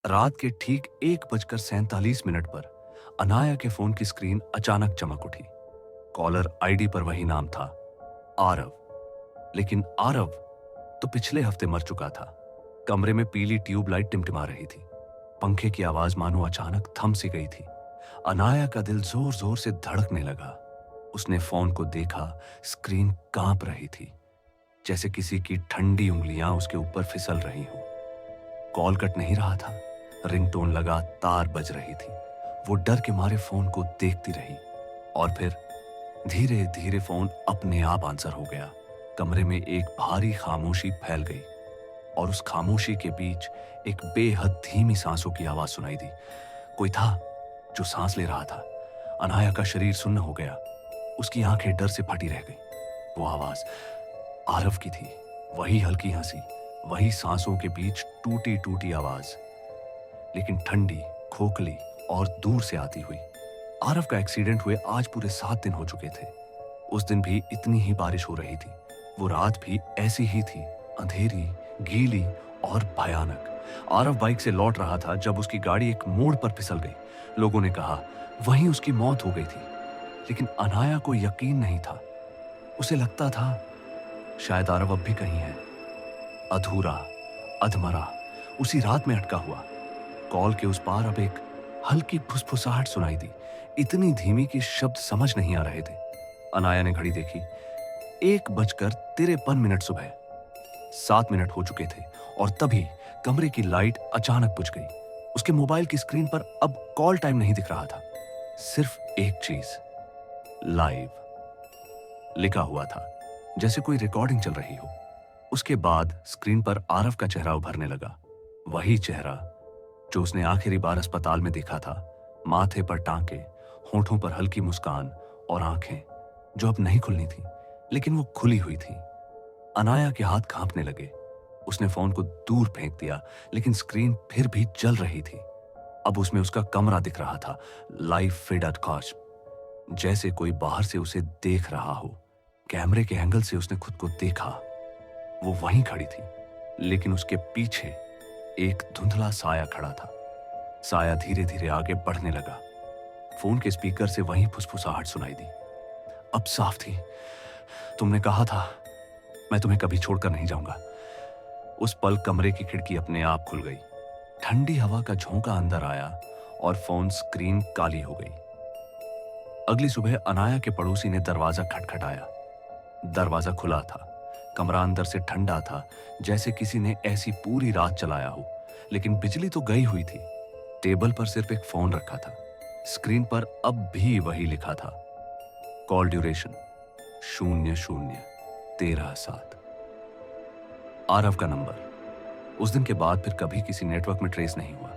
रात के ठीक 1:47 पर अनाया के फोन की स्क्रीन अचानक चमक उठी। कॉलर आईडी पर वही नाम था, आरव। लेकिन आरव तो पिछले हफ्ते मर चुका था। कमरे में पीली ट्यूबलाइट टिमटिमा रही थी। पंखे की आवाज मानो अचानक थम सी गई थी। अनाया का दिल जोर जोर से धड़कने लगा। उसने फोन को देखा, स्क्रीन कांप रही थी, जैसे किसी की ठंडी उंगलियां उसके ऊपर फिसल रही हों। कॉल कट नहीं रहा था, रिंगटोन लगातार बज रही थी। वो डर के मारे फोन को देखती रही और फिर धीरे धीरे फोन अपने आप आंसर हो गया। कमरे में एक भारी खामोशी फैल गई और उस खामोशी के बीच एक बेहद धीमी सांसों की आवाज सुनाई दी। कोई था जो सांस ले रहा था। अनाया का शरीर सुन्न हो गया। उसकी आंखें डर से फटी रह गई। वो आवाज आरव की थी। वही हल्की हंसी, वही सांसों के बीच टूटी टूटी आवाज, लेकिन ठंडी, खोखली और दूर से आती हुई। आरव का एक्सीडेंट हुए आज पूरे 7 दिन हो चुके थे। उस दिन भी इतनी ही बारिश हो रही थी। वो रात भी ऐसी ही थी, अंधेरी, गीली और भयानक। आरव बाइक से लौट रहा था जब उसकी गाड़ी एक मोड़ पर फिसल गई। लोगों ने कहा वहीं उसकी मौत हो गई थी, लेकिन अनाया को यकीन नहीं था। उसे लगता था शायद आरव अब भी कहीं है, अधूरा, अधमरा, उसी रात में अटका हुआ। कॉल के उस पार अब एक हल्की फुसफुसाहट सुनाई दी, इतनी धीमी कि शब्द समझ नहीं आ रहे थे। अनाया ने घड़ी देखी, 1:53 सुबह। 7 मिनट हो चुके थे और तभी कमरे की लाइट अचानक बुझ गई। उसके मोबाइल की स्क्रीन पर अब कॉल टाइम नहीं दिख रहा था, सिर्फ एक चीज, लाइव लिखा हुआ था, जैसे कोई रिकॉर्डिंग चल रही हो। उसके बाद स्क्रीन पर आरव का चेहरा उभरने लगा। वही चेहरा जो उसने आखिरी बार अस्पताल में देखा था। माथे पर टांके, होठों पर हल्की मुस्कान और आंखें जो अब नहीं खुलनी थी, लेकिन वो खुली हुई थी। अनाया के हाथ कांपने लगे। उसने फोन को दूर फेंक दिया, लेकिन स्क्रीन फिर भी जल रही थी। अब उसमें उसका कमरा दिख रहा था, लाइव फीड कास्ट, जैसे कोई बाहर से उसे देख रहा हो। कैमरे के एंगल से उसने खुद को देखा। वो वहीं खड़ी थी, लेकिन उसके पीछे एक धुंधला साया खड़ा था। साया धीरे धीरे आगे बढ़ने लगा। फोन के स्पीकर से वहीं फुसफुसाहट सुनाई दी। अब साफ थी, तुमने कहा था मैं तुम्हें कभी छोड़कर नहीं जाऊंगा। उस पल कमरे की खिड़की अपने आप खुल गई। ठंडी हवा का झोंका अंदर आया और फोन स्क्रीन काली हो गई। अगली सुबह अनाया के पड़ोसी ने दरवाजा खटखटाया। दरवाजा खुला था। कमरा अंदर से ठंडा था, जैसे किसी ने ऐसी पूरी रात चलाया हो। लेकिन बिजली तो गई हुई थी। टेबल पर सिर्फ एक फोन रखा था। स्क्रीन पर अब भी वही लिखा था, कॉल ड्यूरेशन 00:13:7। आरव का नंबर। उस दिन के बाद फिर कभी किसी नेटवर्क में ट्रेस नहीं हुआ।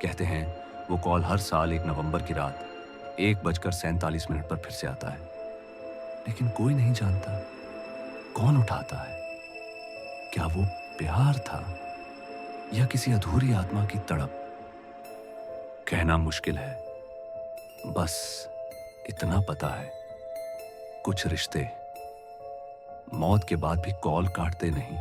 कहते हैं वो कॉल हर साल 1 नवंबर की रात 1:47 पर फिर से आता है, लेकिन कोई नहीं जानता कौन उठाता है। क्या वो प्यार था या किसी अधूरी आत्मा की तड़प? कहना मुश्किल है। बस इतना पता है, कुछ रिश्ते मौत के बाद भी कॉल काटते नहीं।